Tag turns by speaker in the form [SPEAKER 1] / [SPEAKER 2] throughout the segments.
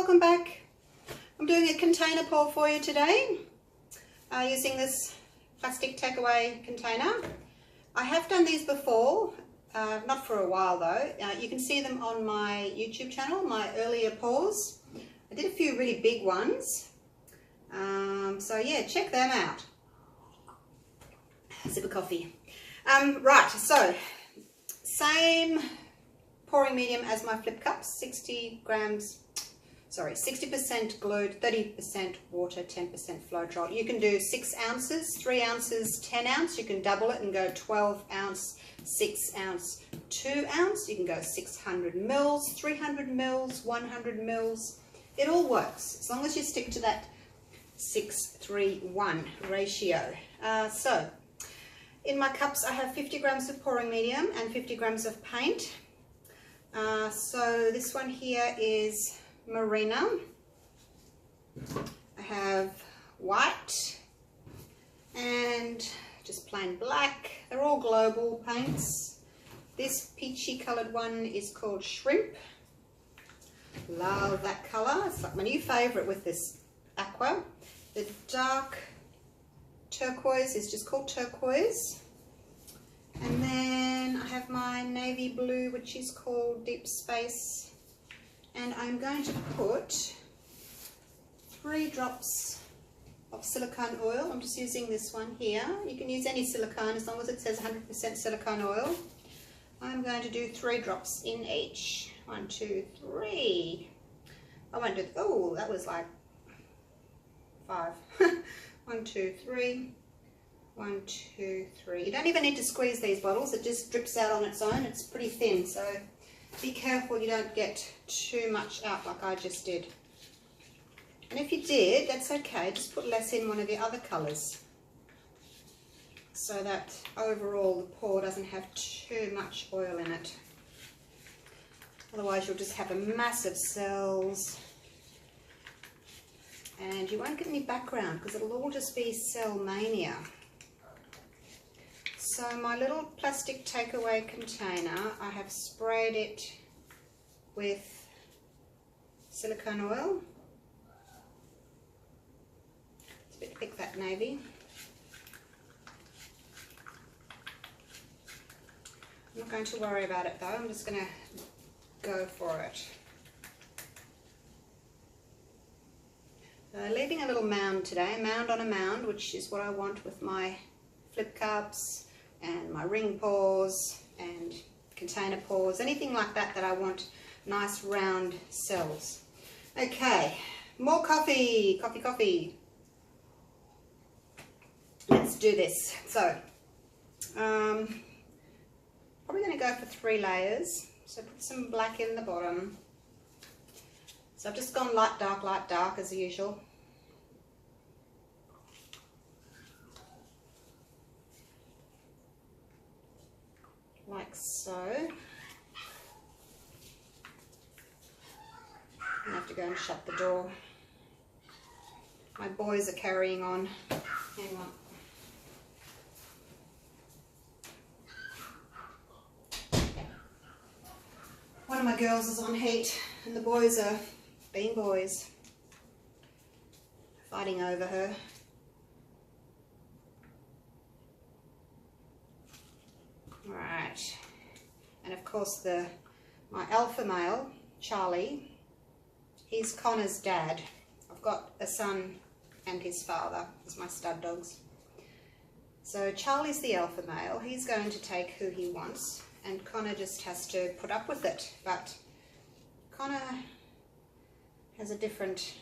[SPEAKER 1] welcome back. I'm doing a container pour for you today using this plastic takeaway container. I have done these before, not for a while though. You can see them on my YouTube channel, my earlier pours. I did a few really big ones, so yeah, check them out. Sip of coffee. Right, so same pouring medium as my flip cups, 60% glued, 30% water, 10% floetrol. You can do 6 ounces, 3 ounces, 10 ounce. You can double it and go 12 ounce, 6 ounce, 2 ounce. You can go 600 mils, 300 mils, 100 mils. It all works as long as you stick to that 6:3:1 ratio. So in my cups I have 50 grams of pouring medium and 50 grams of paint. So this one here is Marina. I have white and just plain black. They're all global paints. This peachy coloured one is called Shrimp. Love that colour. It's like my new favourite with this aqua. The dark turquoise is just called Turquoise. And then I have my navy blue, which is called Deep Space. And I'm going to put 3 drops of silicone oil. I'm just using this one here. You can use any silicone as long as it says 100% silicone oil. I'm going to do 3 drops in each. 1, 2, 3. I won't do, oh, that was like 5. 1, 2, 3. 1, 2, 3. You don't even need to squeeze these bottles. It just drips out on its own. It's pretty thin, so be careful you don't get too much out like I just did. And if you did, that's okay. Just put less in one of the other colours so that overall the pour doesn't have too much oil in it. Otherwise you'll just have a massive cells and you won't get any background because it'll all just be cell mania. So my little plastic takeaway container, I have sprayed it with silicone oil. It's a bit thick, that navy. I'm not going to worry about it though, I'm just going to go for it. Leaving a little mound today, mound on a mound, which is what I want with my flip cups and my ring pours and container pours, anything like that that I want nice round cells. Okay, more coffee, coffee. Let's do this. So, probably going to go for 3 layers. So put some black in the bottom. So I've just gone light, dark as usual. Like so. I have to go and shut the door. My boys are carrying on. Hang on. One of my girls is on heat and the boys are being boys, fighting over her. Right, and of course my alpha male, Charlie, he's Connor's dad. I've got a son and his father as my stud dogs. So Charlie's the alpha male, he's going to take who he wants and Connor just has to put up with it, but Connor has a different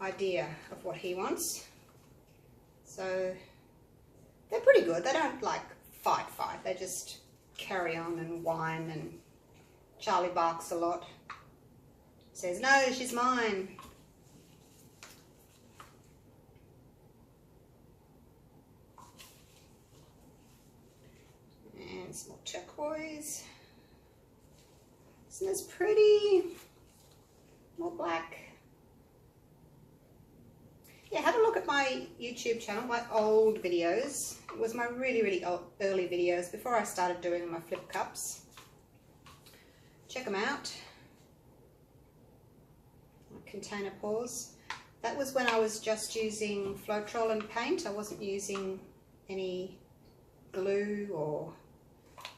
[SPEAKER 1] idea of what he wants. So they're pretty good, they don't like fight, they just carry on and whine, and Charlie barks a lot, says no, she's mine. And some more turquoise. Isn't this pretty? More black. Yeah, have a look at my YouTube channel, my old videos. It was my really early videos before I started doing my flip cups. Check them out. container pours. That was when I was just using floetrol and paint. I wasn't using any glue or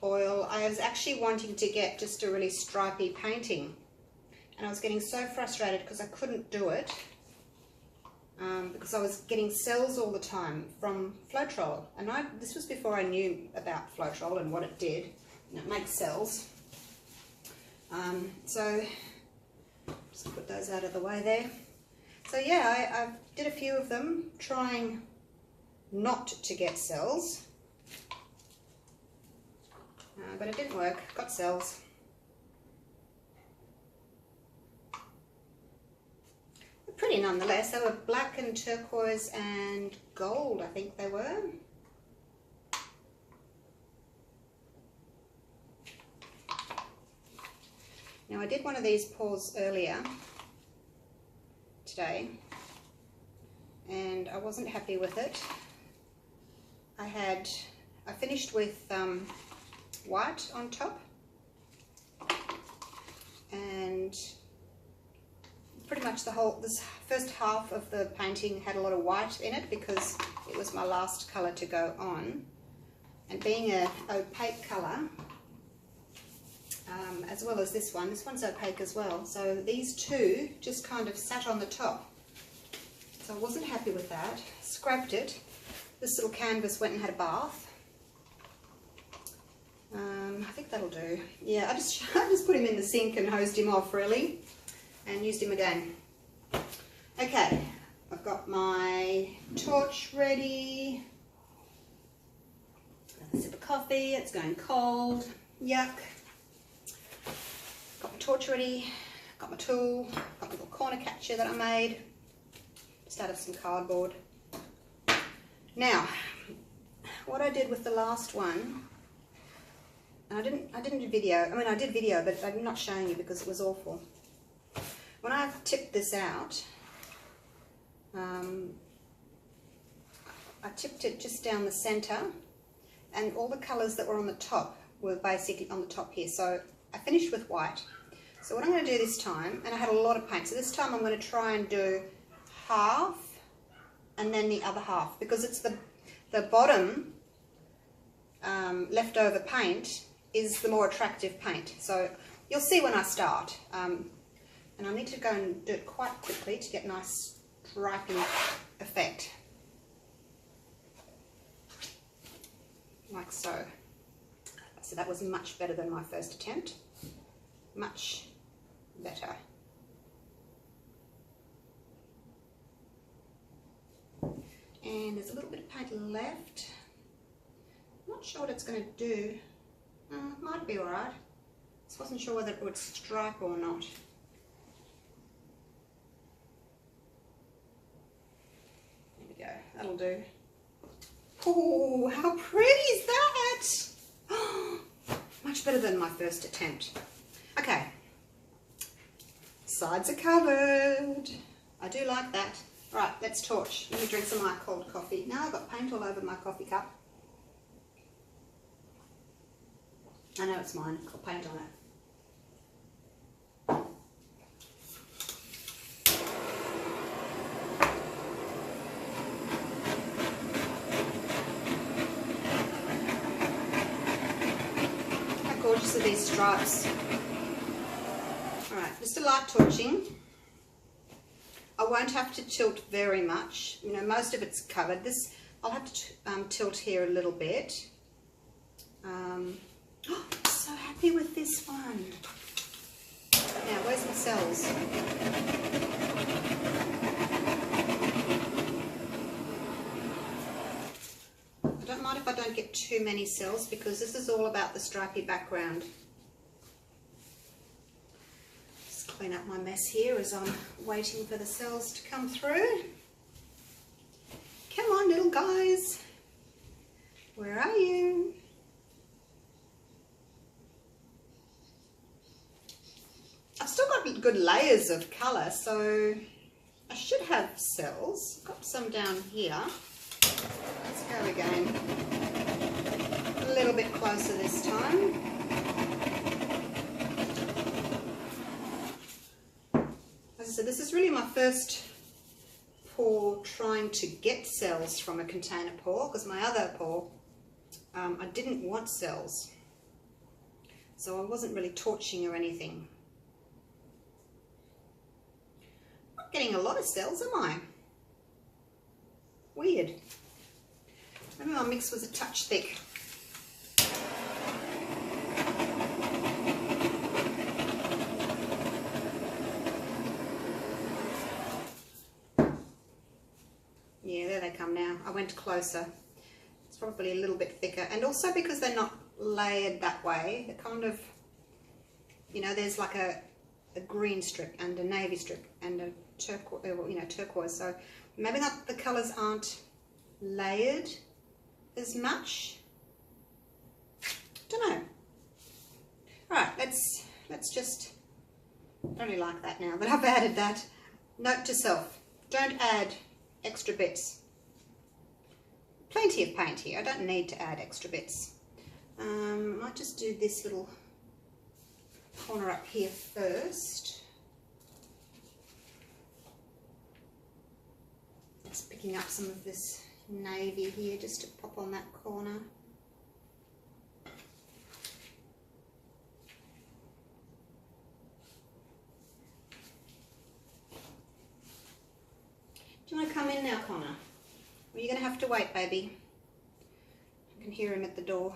[SPEAKER 1] oil. I was actually wanting to get just a really stripy painting, and I was getting so frustrated because I couldn't do it because I was getting cells all the time from floetrol, and this was before I knew about floetrol and what it did, and it makes cells. So just put those out of the way there. So yeah, I did a few of them trying not to get cells, but it didn't work. Got cells. They're pretty nonetheless. They were black and turquoise and gold, I think they were. Now I did one of these pours earlier today, and I wasn't happy with it. I finished with white on top, and pretty much this first half of the painting had a lot of white in it because it was my last colour to go on, and being an opaque colour, as well as this one's opaque as well, so these two just kind of sat on the top, so I wasn't happy with that. Scrapped it. This little canvas went and had a bath. I think that'll do. Yeah, I just put him in the sink and hosed him off really, and used him again. Okay, I've got my torch ready. Got a sip of coffee. It's going cold. Yuck. Got my torch ready, got my tool, got my little corner catcher that I made, just out of some cardboard. Now, what I did with the last one, I didn't do video, I did video, but I'm not showing you because it was awful. When I tipped this out, I tipped it just down the centre, and all the colours that were on the top were basically on the top here. So I finished with white. So what I'm going to do this time, and I had a lot of paint, so this time I'm going to try and do half and then the other half, because it's the bottom leftover paint is the more attractive paint. So you'll see when I start, and I need to go and do it quite quickly to get a nice striping effect, like so. So that was much better than my first attempt. Much better. And there's a little bit of paint left. Not sure what it's going to do. Might be alright. Just wasn't sure whether it would stripe or not. There we go. That'll do. Oh, how pretty is that? Much better than my first attempt. Okay, sides are covered. I do like that. Right, let's torch. Let me drink some of my cold coffee. Now I've got paint all over my coffee cup. I know it's mine, got paint on it. Gorgeous are these stripes. Alright, just a light torching. I won't have to tilt very much. You know, most of it's covered. This, I'll have to tilt here a little bit. I'm so happy with this one. Now, where's my cells? I don't mind if I don't get too many cells because this is all about the stripy background. Just clean up my mess here as I'm waiting for the cells to come through. Come on, little guys. Where are you? I've still got good layers of colour, so I should have cells. Got some down here. Let's go again. A little bit closer this time. As I So this is really my first pour trying to get cells from a container pour, because my other pour, I didn't want cells. So I wasn't really torching or anything. Not getting a lot of cells, am I? Weird. Maybe my mix was a touch thick. Yeah, there they come now. I went closer. It's probably a little bit thicker. And also because they're not layered that way, they're kind of, you know, there's like a green strip and a navy strip and a turquoise, you know, turquoise. So maybe not, the colours aren't layered as much. Don't know. All right, let's just, I really like that now that I've added that. Note to self, don't add extra bits. Plenty of paint here, I don't need to add extra bits. I might just do this little corner up here first. Just picking up some of this navy here just to pop on that corner. Do you want to come in now, Connor? Or are you going to have to wait, baby? I can hear him at the door.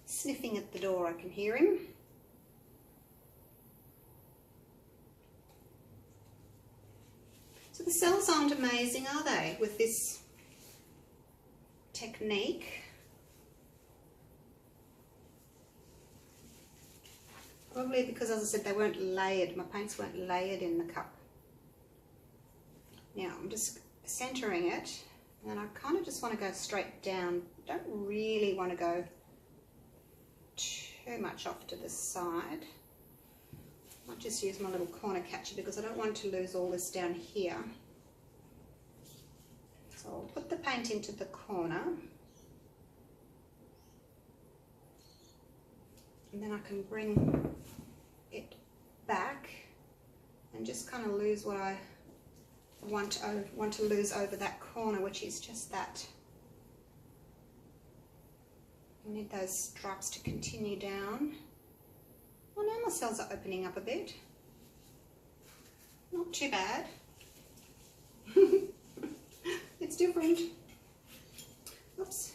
[SPEAKER 1] Sniffing at the door, I can hear him. So the cells aren't amazing, are they, with this technique? Probably because, as I said, they weren't layered. My paints weren't layered in the cup. Now I'm just centering it, and I kind of just want to go straight down. Don't really want to go too much off to the side. I'll just use my little corner catcher because I don't want to lose all this down here. So I'll put the paint into the corner, and then I can bring it back and just kind of lose what I want to lose over that corner, which is just that. I need those stripes to continue down. Well, now my cells are opening up a bit. Not too bad. It's different. Oops.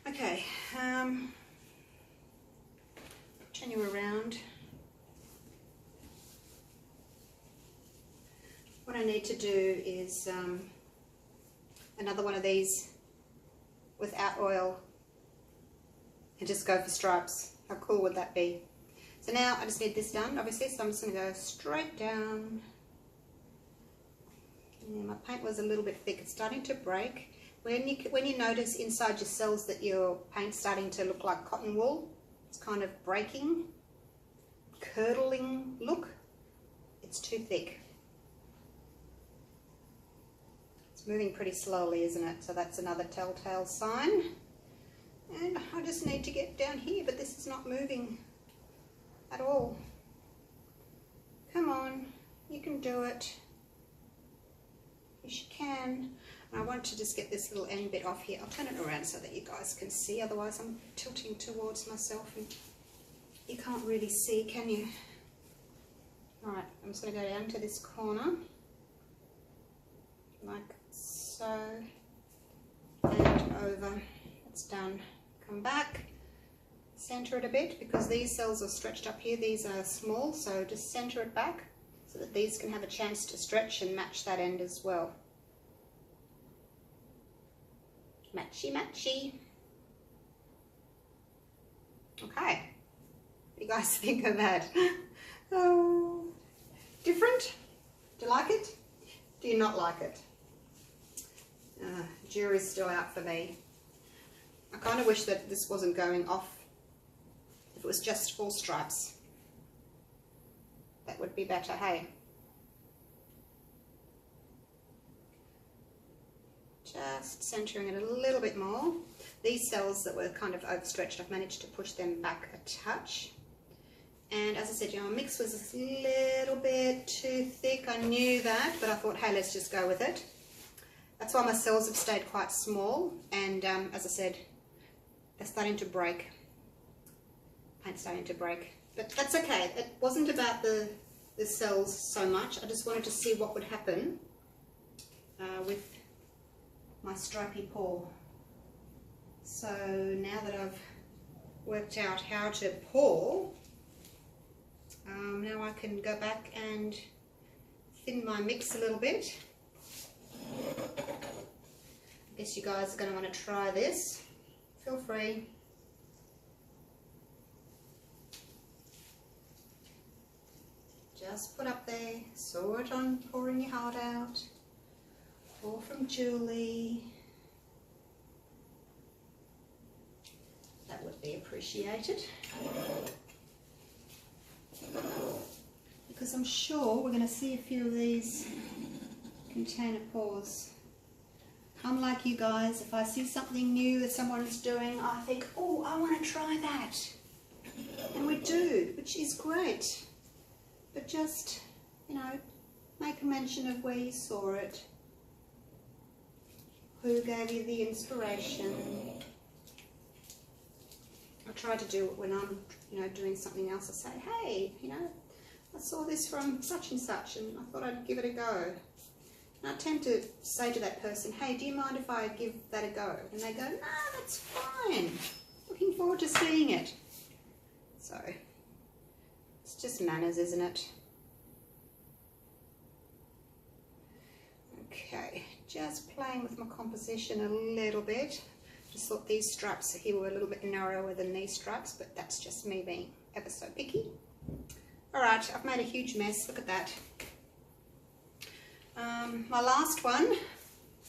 [SPEAKER 1] Okay, turn you around. What I need to do is another one of these without oil and just go for stripes. How cool would that be? So now I just need this done, obviously, so I'm just going to go straight down. Yeah, my paint was a little bit thick. It's starting to break. When you notice inside your cells that your paint's starting to look like cotton wool, it's kind of breaking, curdling look, it's too thick. It's moving pretty slowly, isn't it? So that's another telltale sign. And I just need to get down here, but this is not moving at all. Come on, you can do it. Yes, you can. I want to just get this little end bit off here. I'll turn it around so that you guys can see, otherwise I'm tilting towards myself and you can't really see, can you? Alright, I'm just going to go down to this corner, like so, and over. It's done. Come back, center it a bit, because these cells are stretched up here, these are small, so just center it back so that these can have a chance to stretch and match that end as well. Matchy, matchy. Okay, what do you guys think of that? Oh, different? Do you like it? Do you not like it? Jury's still out for me. I kind of wish that this wasn't going off. If it was just full stripes, that would be better, hey? just centering it a little bit more. These cells that were kind of overstretched, I've managed to push them back a touch. And as I said, you know, my mix was a little bit too thick. I knew that, but I thought, hey, let's just go with it. That's why my cells have stayed quite small. And as I said, they're starting to break. Paint's starting to break. But that's okay. It wasn't about the cells so much. I just wanted to see what would happen with my stripy paw. So now that I've worked out how to pour, now I can go back and thin my mix a little bit. I guess you guys are going to want to try this. Feel free. Just put up there, saw it on Pouring Your Heart Out, or from Julie. That would be appreciated. Because I'm sure we're going to see a few of these container pours. I'm like you guys, if I see something new that someone's doing, I think, oh, I want to try that. And we do, which is great. But just, you know, make a mention of where you saw it, who gave you the inspiration. I try to do it when I'm, you know, doing something else. I say, hey, you know, I saw this from such and such and I thought I'd give it a go. And I tend to say to that person, hey, do you mind if I give that a go? And they go, no, that's fine. Looking forward to seeing it. So, it's just manners, isn't it? Okay, just playing with my composition a little bit. Just thought these straps here were a little bit narrower than these straps, but that's just me being ever so picky. Alright, I've made a huge mess, look at that. My last one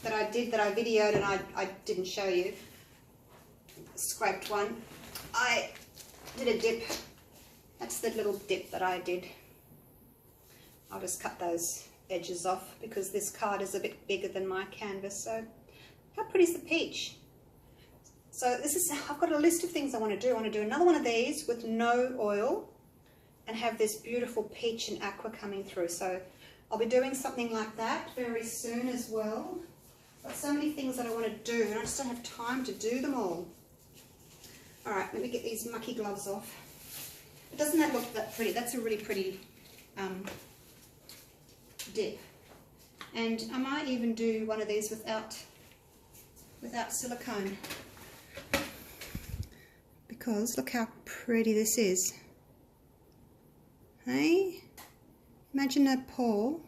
[SPEAKER 1] that I videoed and I didn't show you, scraped one, I did a dip. That's the little dip that I did. I'll just cut those edges off because this card is a bit bigger than my canvas. So how pretty is the peach? So this is, I've got a list of things I want to do. I want to do another one of these with no oil and have this beautiful peach and aqua coming through. So I'll be doing something like that very soon as well. Got so many things that I want to do and I just don't have time to do them all. Alright, let me get these mucky gloves off. But doesn't that look that pretty? That's a really pretty dip. And I might even do one of these without silicone. Because look how pretty this is. Hey? Imagine a pour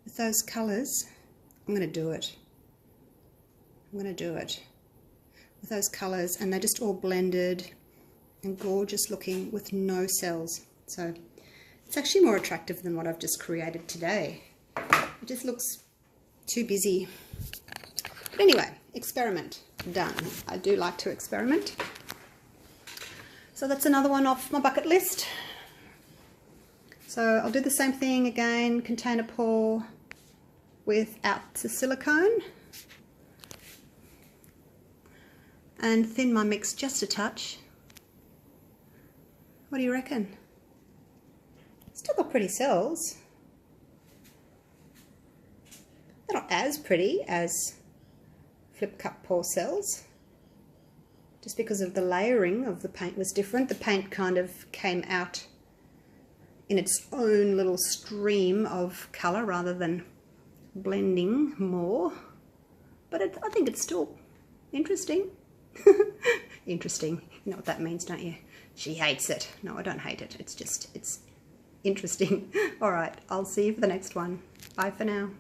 [SPEAKER 1] with those colours. I'm going to do it. I'm going to do it. With those colours, and they're just all blended and gorgeous looking with no cells. So it's actually more attractive than what I've just created today. It just looks too busy. But anyway, experiment done. I do like to experiment. So that's another one off my bucket list. So I'll do the same thing again, container pour without the silicone. And thin my mix just a touch. What do you reckon? Still got pretty cells. They're not as pretty as flip cup pour cells. Just because of the layering of the paint was different. The paint kind of came out in its own little stream of colour rather than blending more. But I think it's still interesting. Interesting. You know what that means, don't you? She hates it. No, I don't hate it. It's just, it's interesting. Alright, I'll see you for the next one. Bye for now.